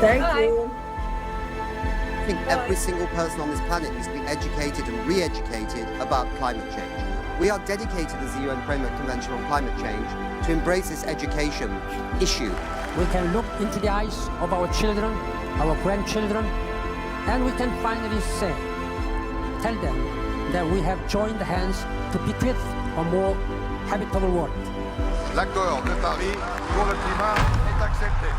Thank you. I think every single person on this planet needs to be educated and re-educated about climate change. We are dedicated as the UN Framework Convention on Climate Change to embrace this education issue. We can look into the eyes of our children, our grandchildren, and we can finally tell them that we have joined hands to bequeath a more habitable world. L'accord de Paris pour le climat est accepté.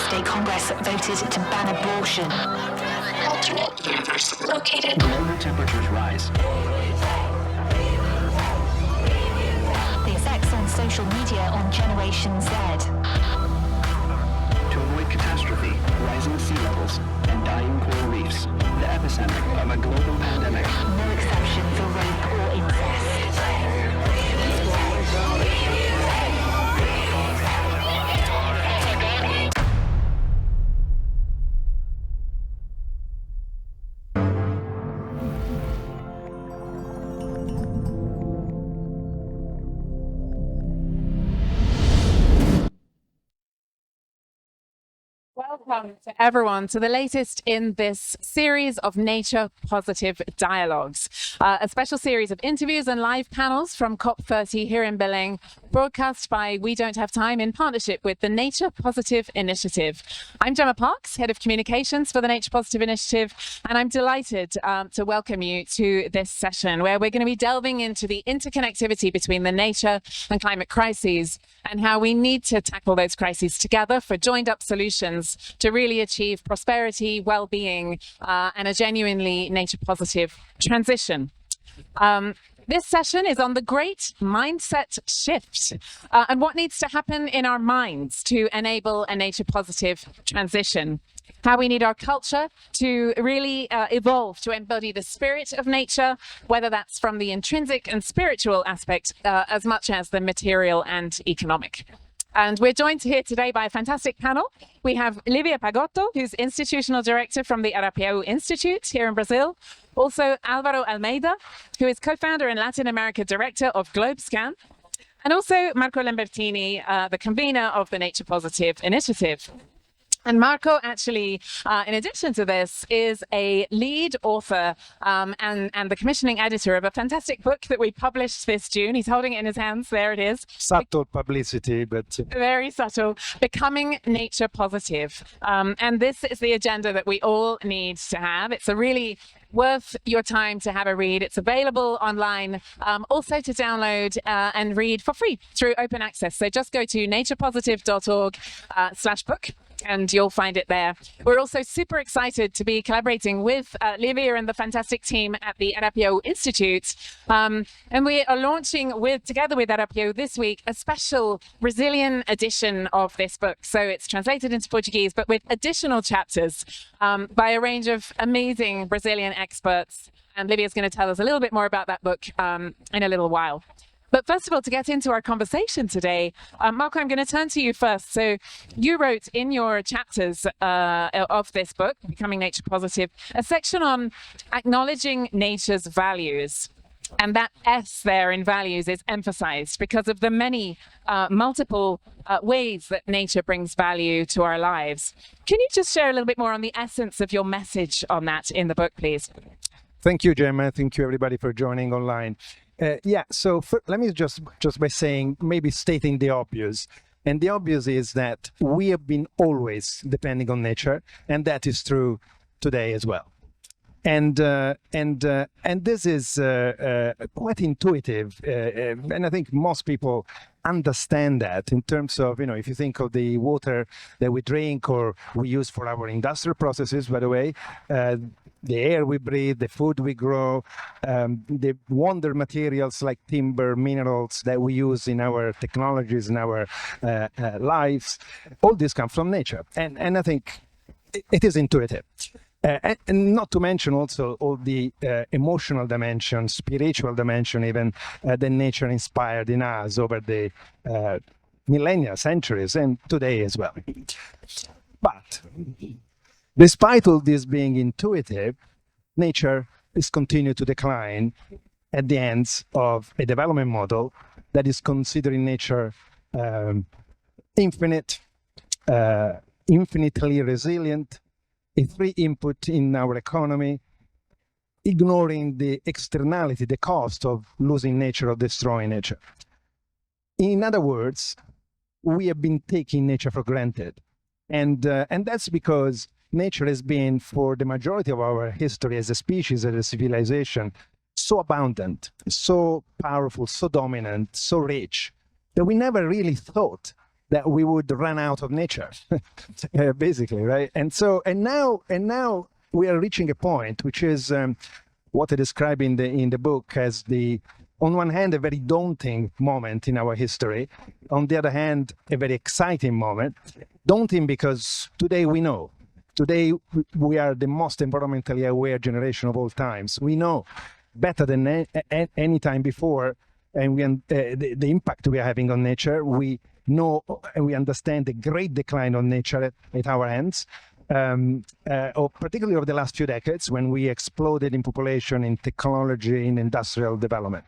State Congress voted to ban abortion. Alternate universe located. Global temperatures rise. The effects on social media on Generation Z. To avoid catastrophe, rising sea levels, and dying coral reefs, the epicenter of a global pandemic. No exception for rape or incest. Welcome to everyone to the latest in this series of Nature Positive Dialogues, a special series of interviews and live panels from COP30 here in Belém, broadcast by We Don't Have Time in partnership with the Nature Positive Initiative. I'm Gemma Parkes, Head of Communications for the Nature Positive Initiative, and I'm delighted to welcome you to this session where we're going to be delving into the interconnectivity between the nature and climate crises and how we need to tackle those crises together for joined-up solutions to really achieve prosperity, well-being, and a genuinely nature-positive transition. This session is on the great mindset shift and what needs to happen in our minds to enable a nature-positive transition. How we need our culture to really evolve to embody the spirit of nature, whether that's from the intrinsic and spiritual aspect as much as the material and economic. And we're joined here today by a fantastic panel. We have Lívia Pagotto, who's Institutional Director from the Arapiao Institute here in Brazil. Also, Alvaro Almeida, who is co-founder and Latin America Director of GlobeScan. And also Marco Lambertini, the convener of the Nature Positive Initiative. And Marco actually, in addition to this, is a lead author and the commissioning editor of a fantastic book that we published this June. He's holding it in his hands. There it is. Subtle publicity, but... Very subtle. Becoming Nature Positive. And this is the agenda that we all need to have. It's a really worth your time to have a read. It's available online, also to download and read for free through open access. So just go to naturepositive.org/book. And you'll find it there. We're also super excited to be collaborating with Lívia and the fantastic team at the Arapiao Institute. And we are launching together with Arapiao this week, a special Brazilian edition of this book. So it's translated into Portuguese, but with additional chapters by a range of amazing Brazilian experts. And Lívia is going to tell us a little bit more about that book in a little while. But first of all, to get into our conversation today, Marco, I'm going to turn to you first. So you wrote in your chapters of this book, Becoming Nature Positive, a section on acknowledging nature's values. And that S there in values is emphasized because of the many multiple ways that nature brings value to our lives. Can you just share a little bit more on the essence of your message on that in the book, please? Thank you, Gemma. Thank you, everybody, for joining online. So let me just by saying, maybe stating the obvious. And the obvious is that we have been always depending on nature, and that is true today as well. And this is quite intuitive, and I think most people understand that in terms of, if you think of the water that we drink or we use for our industrial processes, by the way, the air we breathe, the food we grow, the wonder materials like timber, minerals that we use in our technologies, in our lives, all this comes from nature. And I think it is intuitive. And not to mention also all the emotional dimension, spiritual dimension, even that nature inspired in us over the millennia, centuries, and today as well. But despite all this being intuitive, nature is continuing to decline at the ends of a development model that is considering nature infinitely resilient, a free input in our economy, ignoring the externality, the cost of losing nature or destroying nature. In other words, we have been taking nature for granted. And that's because nature has been, for the majority of our history as a species, as a civilization, so abundant, so powerful, so dominant, so rich, that we never really thought that we would run out of nature, basically, right? And now we are reaching a point, which is what I describe in the book as on one hand, a very daunting moment in our history. On the other hand, a very exciting moment. Daunting because today we know. Today we are the most environmentally aware generation of all times. We know better than any time before, and the impact we are having on nature. We know and we understand the great decline on nature at our hands, particularly over the last few decades when we exploded in population, in technology, in industrial development.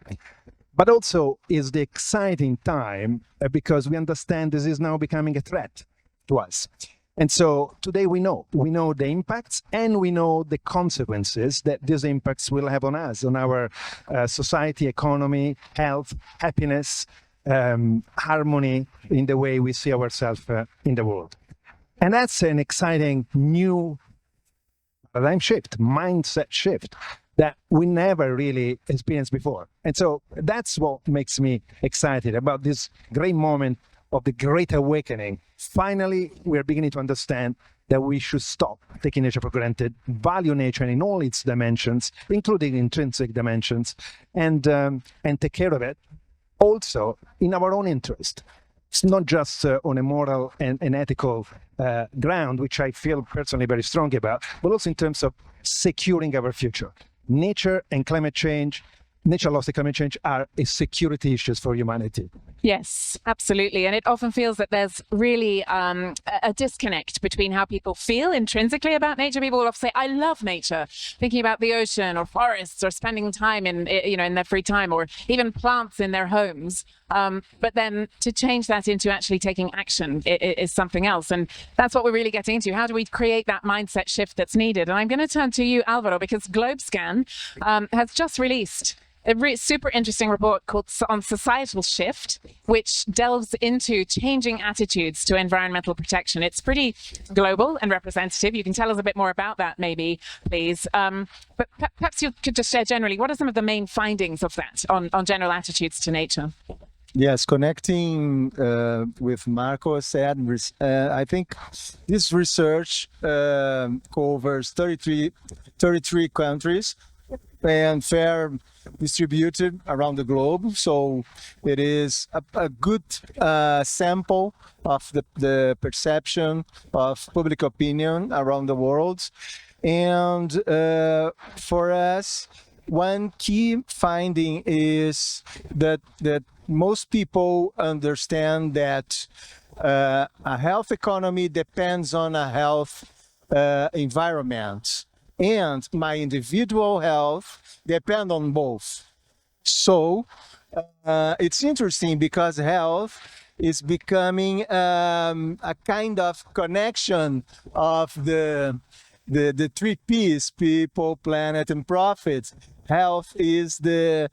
But also is the exciting time because we understand this is now becoming a threat to us. And so today we know the impacts and we know the consequences that these impacts will have on us, on our society, economy, health, happiness, harmony in the way we see ourselves in the world. And that's an exciting new paradigm shift, mindset shift that we never really experienced before. And so that's what makes me excited about this great moment of the Great Awakening. Finally, we're beginning to understand that we should stop taking nature for granted, value nature in all its dimensions, including intrinsic dimensions, and take care of it also in our own interest. It's not just on a moral and ethical ground, which I feel personally very strongly about, but also in terms of securing our future. Nature and climate change, nature loss and climate change are a security issues for humanity. Yes, absolutely. And it often feels that there's really a disconnect between how people feel intrinsically about nature. People will often say, I love nature, thinking about the ocean or forests or spending time in their free time, or even plants in their homes. But then to change that into actually taking action is something else. And that's what we're really getting into. How do we create that mindset shift that's needed? And I'm going to turn to you, Alvaro, because GlobeScan has just released a super interesting report called On Societal Shift, which delves into changing attitudes to environmental protection. It's pretty global and representative. You can tell us a bit more about that, maybe, please. But perhaps you could just share generally, what are some of the main findings of that on general attitudes to nature? Yes, connecting with Marco said, I think this research covers 33 countries and fair distributed around the globe. So it is a good sample of the perception of public opinion around the world. And for us, one key finding is that most people understand that a health economy depends on a health environment, and my individual health depend on both. So it's interesting because health is becoming a kind of connection of the three P's: people, planet, and profit. Health is the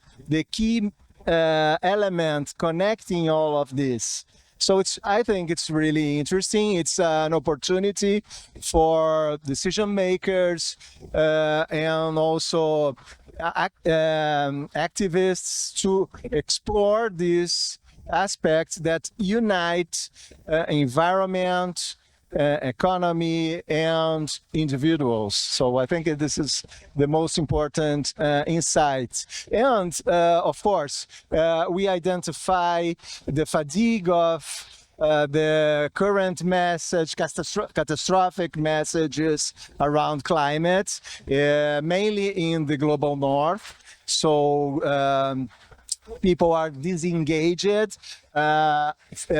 key element connecting all of this. So I think it's really interesting. It's an opportunity for decision makers and also activists to explore these aspects that unite environment, economy, and individuals. So I think this is the most important insight. And of course, we identify the fatigue of the current message, catastrophic messages around climate, mainly in the global north. So people are disengaged,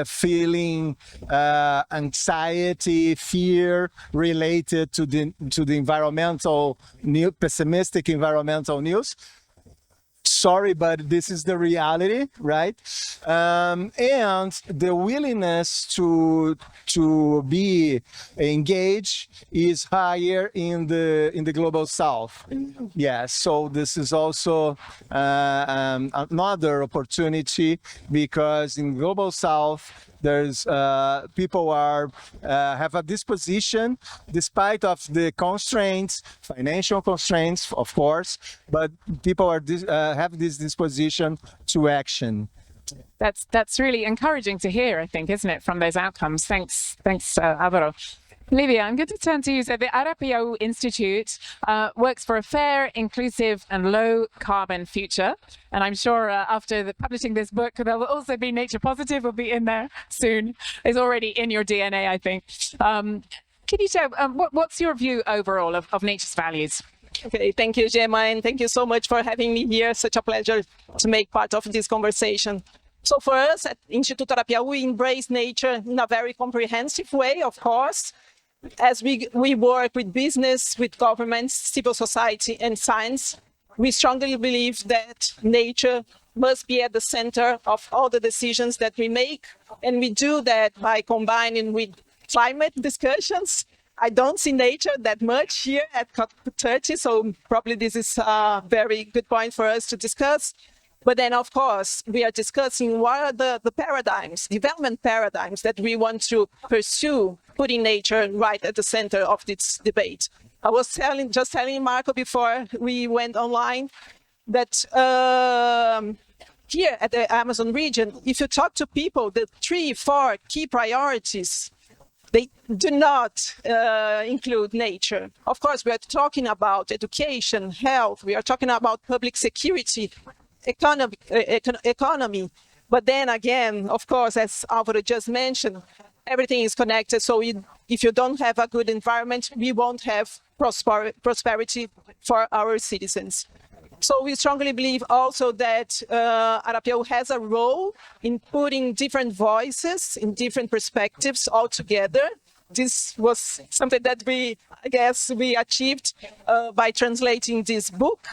feeling anxiety, fear related to the environmental pessimistic environmental news. Sorry, but this is the reality, right? And the willingness to be engaged is higher in the global south. Yes, so this is also another opportunity, because in global south there's people have a disposition, despite of the constraints, financial constraints, of course, but people have this disposition to action. That's really encouraging to hear, I think, isn't it, from those outcomes? Thanks, Alvaro. Lívia, I'm going to turn to you. So the Arapiaú Institute works for a fair, inclusive and low carbon future. And I'm sure after publishing this book, there will also be nature positive will be in there soon. It's already in your DNA, I think. Can you share, what's your view overall of nature's values? Okay, thank you, Gemma, and thank you so much for having me here. Such a pleasure to make part of this conversation. So for us at Instituto Arapiaú, we embrace nature in a very comprehensive way, of course, as we work with business, with governments, civil society, and science. We strongly believe that nature must be at the center of all the decisions that we make, and we do that by combining with climate discussions. I don't see nature that much here at COP30, so probably this is a very good point for us to discuss. But then, of course, we are discussing what are the paradigms, development paradigms that we want to pursue, putting nature right at the center of this debate. I was just telling Marco before we went online that here at the Amazon region, if you talk to people, the 3-4 key priorities, they do not include nature. Of course, we are talking about education, health, we are talking about public security, economy. But then again, of course, as Alvaro just mentioned, everything is connected. So if you don't have a good environment, we won't have prosperity for our citizens. So we strongly believe also that Arapiaú has a role in putting different voices in different perspectives all together. This was something that we achieved by translating this book,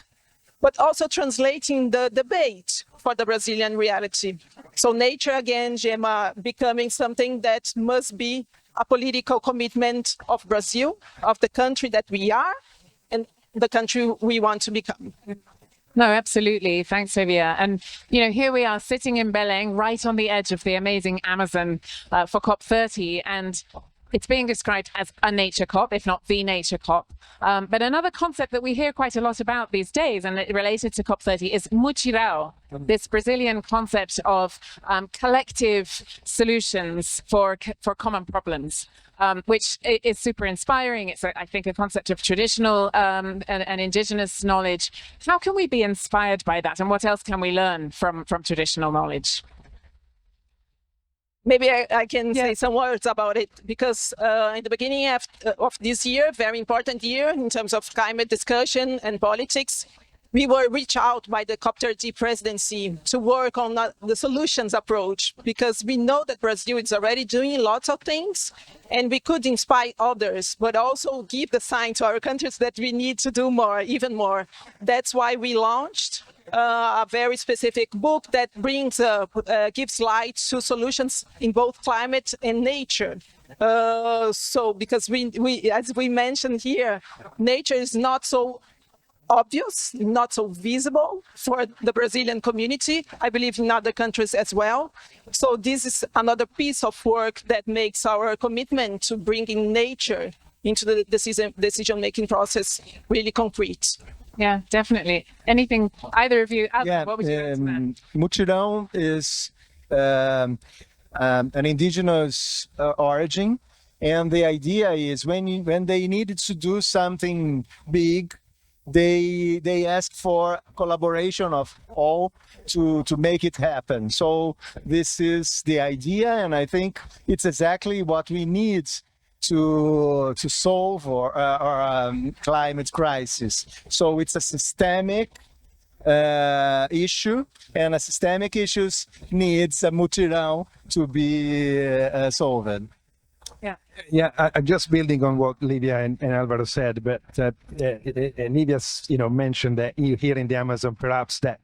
but also translating the debate for the Brazilian reality. So nature, again, Gemma, becoming something that must be a political commitment of Brazil, of the country that we are, and the country we want to become. No, absolutely. Thanks, Lívia. And, you know, here we are sitting in Belém, right on the edge of the amazing Amazon for COP30. And it's being described as a nature COP, if not the nature COP. But another concept that we hear quite a lot about these days, and related to COP30, is mutirão, this Brazilian concept of collective solutions for common problems. Which is super inspiring. It's, I think, a concept of traditional and indigenous knowledge. How can we be inspired by that? And what else can we learn from traditional knowledge? Maybe I can say some words about it, because in the beginning of this year, very important year in terms of climate discussion and politics, we were reached out by the COP30 presidency to work on the solutions approach, because we know that Brazil is already doing lots of things and we could inspire others, but also give the sign to our countries that we need to do more, even more. That's why we launched a very specific book that gives light to solutions in both climate and nature. So because we, as we mentioned here, nature is not so obvious, not so visible for the Brazilian community, I believe in other countries as well. So this is another piece of work that makes our commitment to bringing nature into the decision-making process really concrete. Yeah, definitely. Anything, either of you, what would you add to that? Mutirão is an indigenous origin, and the idea is when they needed to do something big, they ask for collaboration of all to make it happen. So this is the idea, and I think it's exactly what we need to solve our climate crisis. So it's a systemic issue, and a systemic issues needs a mutirão to be solved. Yeah, I'm just building on what Lívia and Alvaro said, but Lívia's, mentioned that here in the Amazon, perhaps that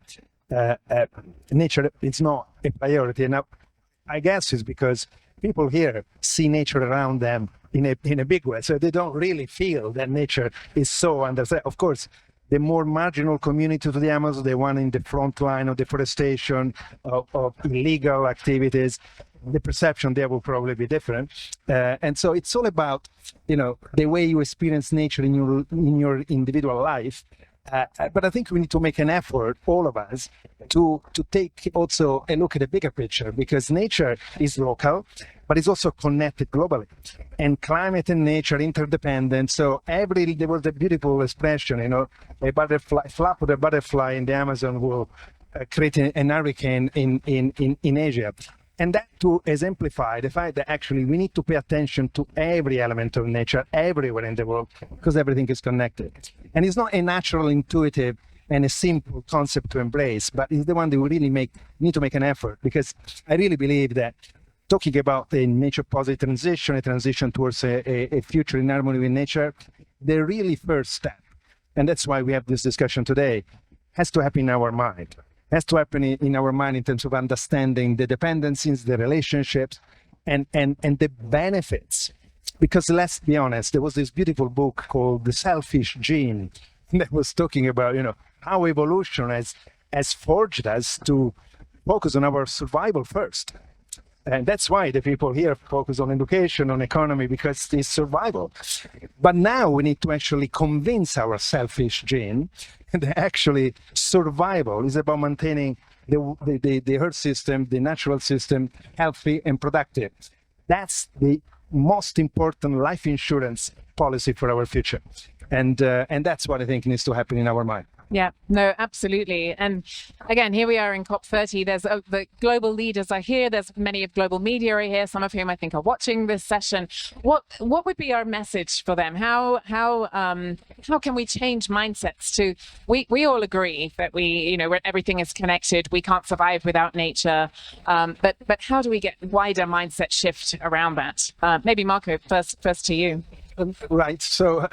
nature is not a priority. And I guess it's because people here see nature around them in a big way, so they don't really feel that nature is so under threat. Of course, the more marginal community to the Amazon, the one in the front line of deforestation, of illegal activities, the perception there will probably be different. And so it's all about, the way you experience nature in your individual life. But I think we need to make an effort, all of us, to take also a look at the bigger picture, because nature is local, but it's also connected globally. And climate and nature are interdependent. So there was a beautiful expression, a butterfly, flap of a butterfly in the Amazon will create an hurricane in Asia. And that to exemplify the fact that actually we need to pay attention to every element of nature everywhere in the world, because everything is connected. And it's not a natural, intuitive, and a simple concept to embrace, but it's the one that we really need to make an effort, because I really believe that talking about a nature positive transition, a transition towards a future in harmony with nature, the really first step, and that's why we have this discussion today, has to happen in our mind. Has to happen in our mind in terms of understanding the dependencies, the relationships, and the benefits. Because let's be honest, there was this beautiful book called The Selfish Gene that was talking about, how evolution has forged us to focus on our survival first. And that's why the people here focus on education, on economy, because it's survival. But now we need to actually convince our selfish gene that actually survival is about maintaining the earth system, the natural system, healthy and productive. That's the most important life insurance policy for our future. And that's what I think needs to happen in our mind. Yeah, no, absolutely. And again, here we are in COP30. There's the global leaders are here. There's many of global media are here, some of whom I think are watching this session. What would be our message for them? How can we change mindsets to, we all agree that everything is connected. We can't survive without nature. But how do we get wider mindset shift around that? Maybe Marco, first to you. Right. So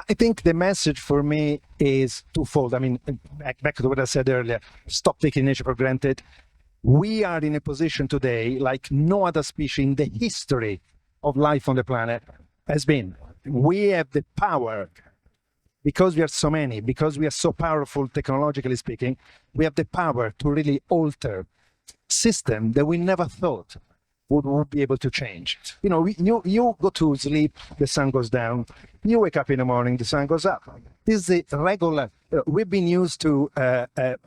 I think the message for me is twofold. I mean, back to what I said earlier, stop taking nature for granted. We are in a position today like no other species in the history of life on the planet has been. We have the power, because we are so many, because we are so powerful technologically speaking, we have the power to really alter system that we never thought would be able to change. You go to sleep, the sun goes down. You wake up in the morning, the sun goes up. This is a regular. We've been used to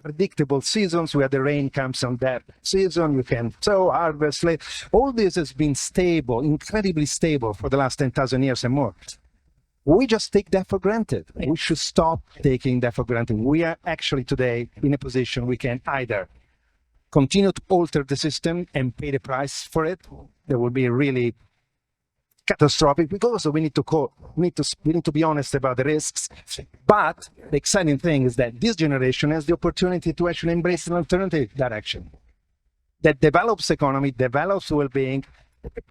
predictable seasons where the rain comes on that season. You can sow, harvest. All this has been stable, incredibly stable for the last 10,000 years and more. We just take that for granted. We should stop taking that for granted. We are actually today in a position we can either continue to alter the system and pay the price for it. That would be really catastrophic, because also we need to be honest about the risks. But the exciting thing is that this generation has the opportunity to actually embrace an alternative direction that develops economy, develops well-being,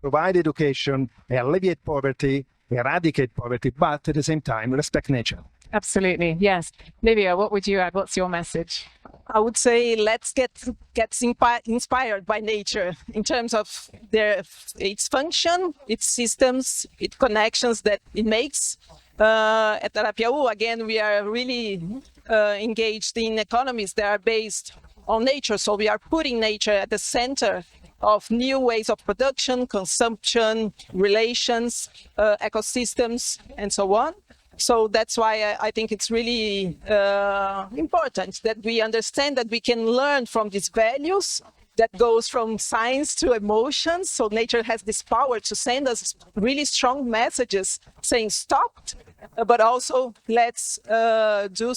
provide education, alleviate poverty, eradicate poverty, but at the same time respect nature. Absolutely, yes. Lívia, what would you add? What's your message? I would say let's get inspired by nature in terms of its function, its systems, its connections that it makes. At Arapiaú, again, we are really engaged in economies that are based on nature. So we are putting nature at the center of new ways of production, consumption, relations, ecosystems, and so on. So that's why I think it's really important that we understand that we can learn from these values that goes from science to emotions. So nature has this power to send us really strong messages saying stop, but also let's do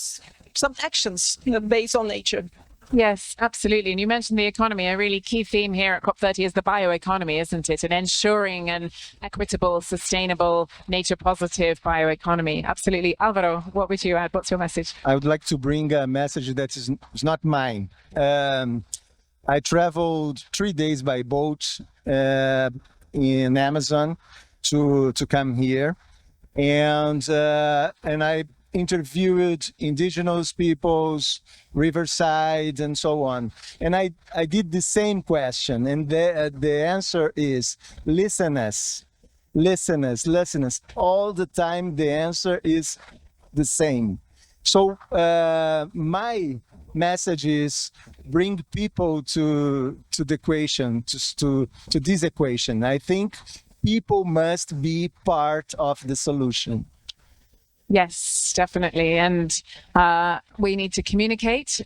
some actions based on nature. Yes, absolutely. And you mentioned the economy. A really key theme here at COP30 is the bioeconomy, isn't it? And ensuring an equitable, sustainable, nature-positive bioeconomy. Absolutely. Alvaro, what would you add? What's your message? I would like to bring a message that is not mine. I traveled 3 days by boat in Amazon to come here, and I interviewed indigenous peoples, riverside, and so on. And I did the same question, and the answer is listeners. All the time the answer is the same. So my message is bring people to the equation, to this equation. I think people must be part of the solution. Yes, definitely. And we need to communicate,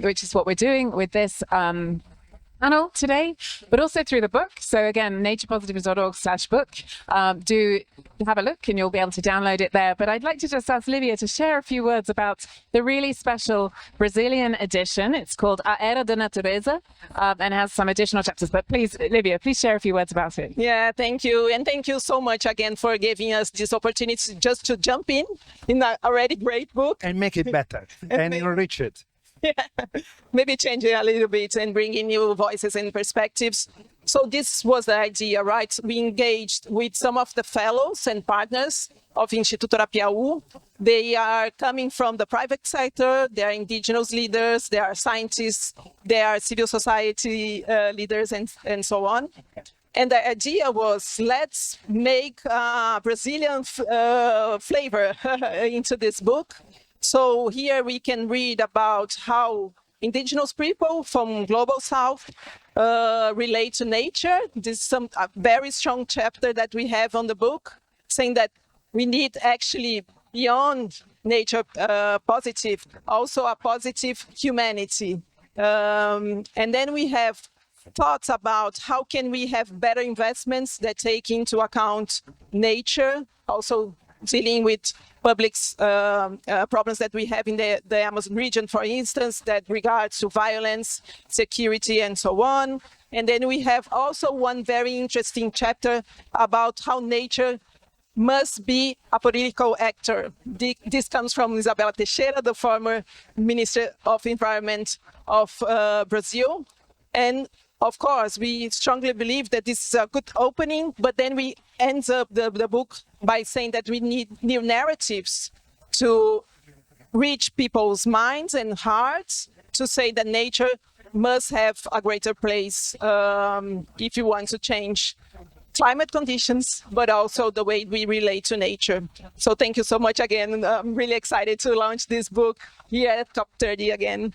which is what we're doing with this panel today, but also through the book. So again, naturepositive.org/book. Do have a look and you'll be able to download it there. But I'd like to just ask Lívia to share a few words about the really special Brazilian edition. It's called A Era da Natureza and has some additional chapters. But please, Lívia, please share a few words about it. Yeah, thank you. And thank you so much again for giving us this opportunity just to jump in an already great book. And make it better and enrich it. Yeah, maybe change it a little bit and bring in new voices and perspectives. So this was the idea, right? We engaged with some of the fellows and partners of Instituto Arapiaú. They are coming from the private sector, they are indigenous leaders, they are scientists, they are civil society leaders, and so on. And the idea was, let's make Brazilian flavor into this book. So here we can read about how indigenous people from Global South relate to nature. This is a very strong chapter that we have on the book, saying that we need actually, beyond nature positive, also a positive humanity. And then we have thoughts about how can we have better investments that take into account nature, also dealing with public problems that we have in the Amazon region, for instance, that regards to violence, security, and so on. And then we have also one very interesting chapter about how nature must be a political actor. This comes from Isabela Teixeira, the former Minister of Environment of Brazil. And of course, we strongly believe that this is a good opening, but then we end up the book by saying that we need new narratives to reach people's minds and hearts, to say that nature must have a greater place if you want to change climate conditions, but also the way we relate to nature. So thank you so much again. I'm really excited to launch this book here at COP30 again.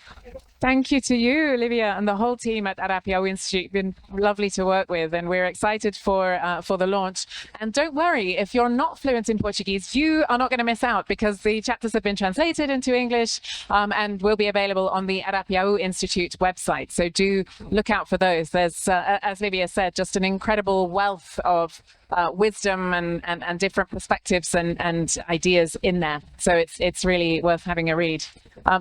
Thank you to you, Lívia, and the whole team at Arapiaú Institute. It's been lovely to work with, and we're excited for the launch. And don't worry, if you're not fluent in Portuguese, you are not going to miss out, because the chapters have been translated into English and will be available on the Arapiaú Institute website. So do look out for those. There's, as Lívia said, just an incredible wealth of wisdom and different perspectives and ideas in there. So it's really worth having a read.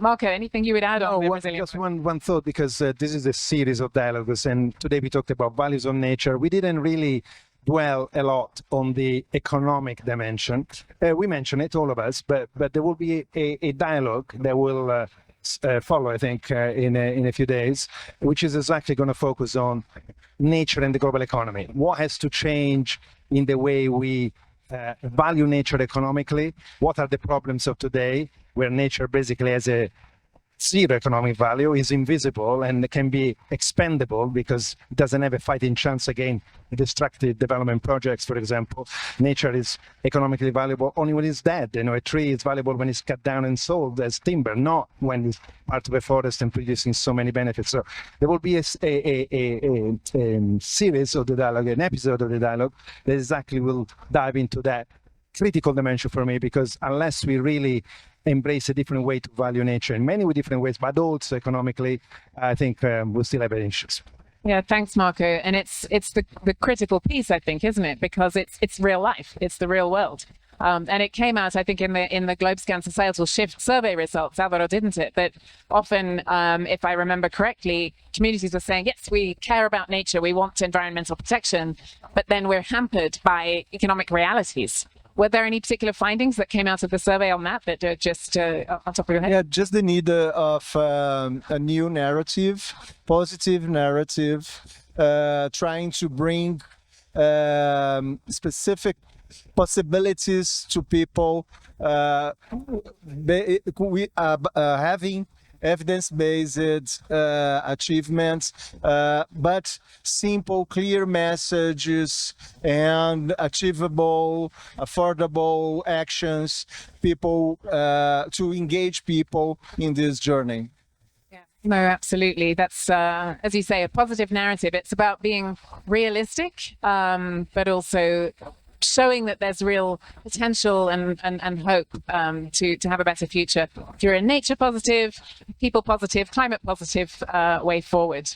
Marco, anything you would add on the Brazilian? Just one thought, because this is a series of dialogues, and today we talked about values of nature. We didn't really dwell a lot on the economic dimension. We mentioned it, all of us, but there will be a dialogue that will follow, I think, in a few days, which is exactly going to focus on nature and the global economy. What has to change in the way we value nature economically? What are the problems of today, where nature basically has a zero economic value, is invisible, and can be expendable because it doesn't have a fighting chance against destructive development projects, for example. Nature is economically valuable only when it's dead. You know, a tree is valuable when it's cut down and sold as timber, not when it's part of a forest and producing so many benefits. So there will be a series of the dialogue, an episode of the dialogue that exactly will dive into that critical dimension for me, because unless we really embrace a different way to value nature in many different ways, but also economically, I think we'll still have issues. Yeah, thanks, Marco. And it's the critical piece, I think, isn't it? Because it's real life, it's the real world. And it came out, I think, in the GlobeScan Societal Shift survey results, Alvaro, didn't it? That often, if I remember correctly, communities were saying, yes, we care about nature, we want environmental protection, but then we're hampered by economic realities. Were there any particular findings that came out of the survey on that are just on top of your head? Yeah, just the need of a new narrative, positive narrative, trying to bring specific possibilities to people, having evidence-based achievements, but simple, clear messages and achievable, affordable actions, people to engage people in this journey. No, absolutely. That's, as you say, a positive narrative. It's about being realistic, but also showing that there's real potential and hope to have a better future through a nature positive, people positive, climate positive way forward.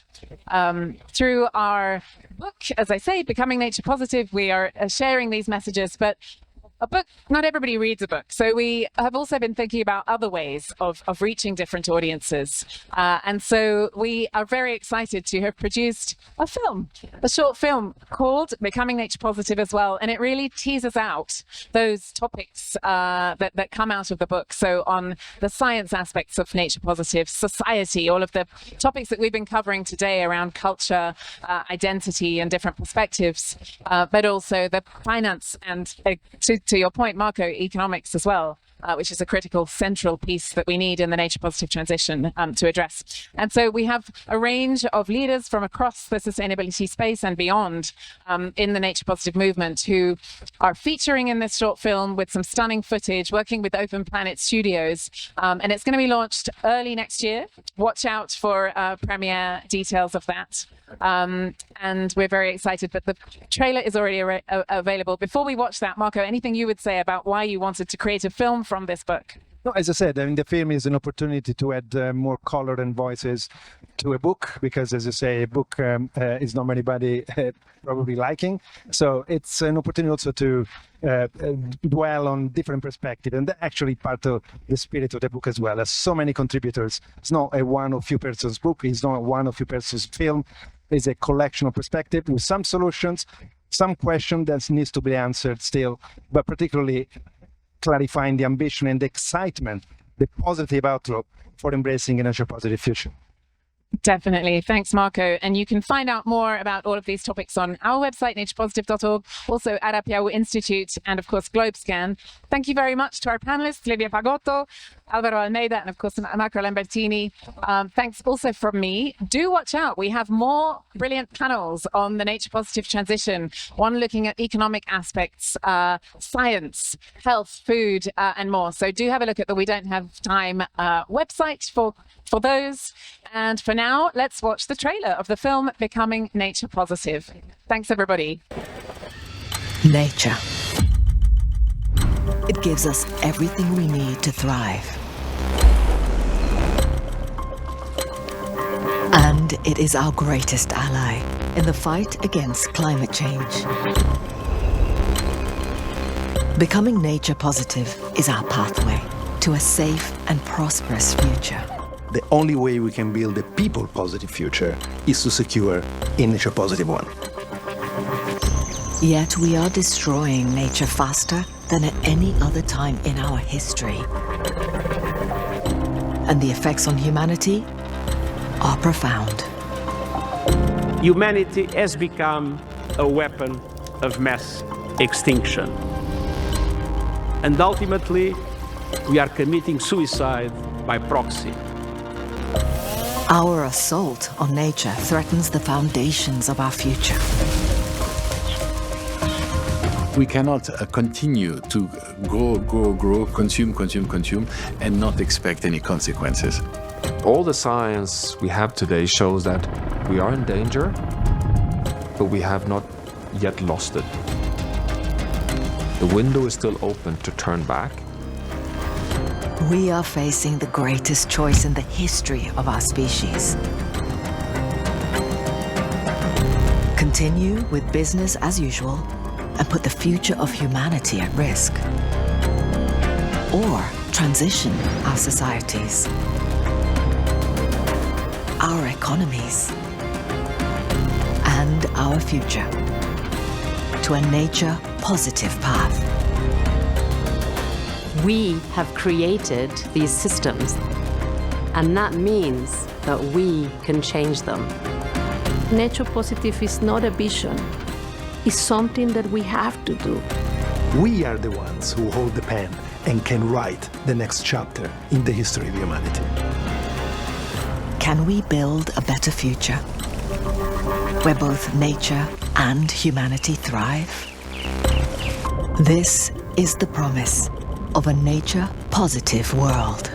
Through our book, as I say, Becoming Nature Positive, we are sharing these messages, but a book, not everybody reads a book. So we have also been thinking about other ways of reaching different audiences. And so we are very excited to have produced a film, a short film called Becoming Nature Positive as well. And it really teases out those topics that come out of the book. So on the science aspects of nature positive, society, all of the topics that we've been covering today around culture, identity and different perspectives, but also the finance and to your point, Marco, economics as well, which is a critical central piece that we need in the nature positive transition to address. And so we have a range of leaders from across the sustainability space and beyond in the nature positive movement who are featuring in this short film with some stunning footage, working with Open Planet Studios. And it's going to be launched early next year. Watch out for premiere details of that. And we're very excited, but the trailer is already available. Before we watch that, Marco, anything you would say about why you wanted to create a film from this book? No, as I said, I mean, the film is an opportunity to add more color and voices to a book, because, as you say, a book is not anybody probably liking. So it's an opportunity also to dwell on different perspectives, and that's actually part of the spirit of the book as well. There's so many contributors. It's not a one or few person's book. It's not a one or few person's film. It's a collection of perspectives with some solutions, some questions that needs to be answered still, but particularly clarifying the ambition and the excitement, the positive outlook for embracing a nature positive future. Definitely. Thanks, Marco. And you can find out more about all of these topics on our website, naturepositive.org, also at Apiau Institute, and of course, GlobeScan. Thank you very much to our panelists, Lívia Pagotto, Alvaro Almeida, and of course, Marco Lambertini. Thanks also from me. Do watch out. We have more brilliant panels on the nature positive transition, one looking at economic aspects, science, health, food, and more. So do have a look at the We Don't Have Time website for those. And for now, let's watch the trailer of the film Becoming Nature Positive. Thanks, everybody. Nature. It gives us everything we need to thrive. And it is our greatest ally in the fight against climate change. Becoming nature positive is our pathway to a safe and prosperous future. The only way we can build a people-positive future is to secure a nature-positive one. Yet we are destroying nature faster than at any other time in our history. And the effects on humanity are profound. Humanity has become a weapon of mass extinction. And ultimately, we are committing suicide by proxy. Our assault on nature threatens the foundations of our future. We cannot continue to grow, consume, and not expect any consequences. All the science we have today shows that we are in danger, but we have not yet lost it. The window is still open to turn back. We are facing the greatest choice in the history of our species. continue with business as usual and put the future of humanity at risk? Or transition our societies, our economies, and our future to a nature-positive path? We have created these systems, and that means that we can change them. Nature positive is not a vision, it's something that we have to do. We are the ones who hold the pen and can write the next chapter in the history of humanity. Can we build a better future where both nature and humanity thrive? This is the promise of a nature-positive world.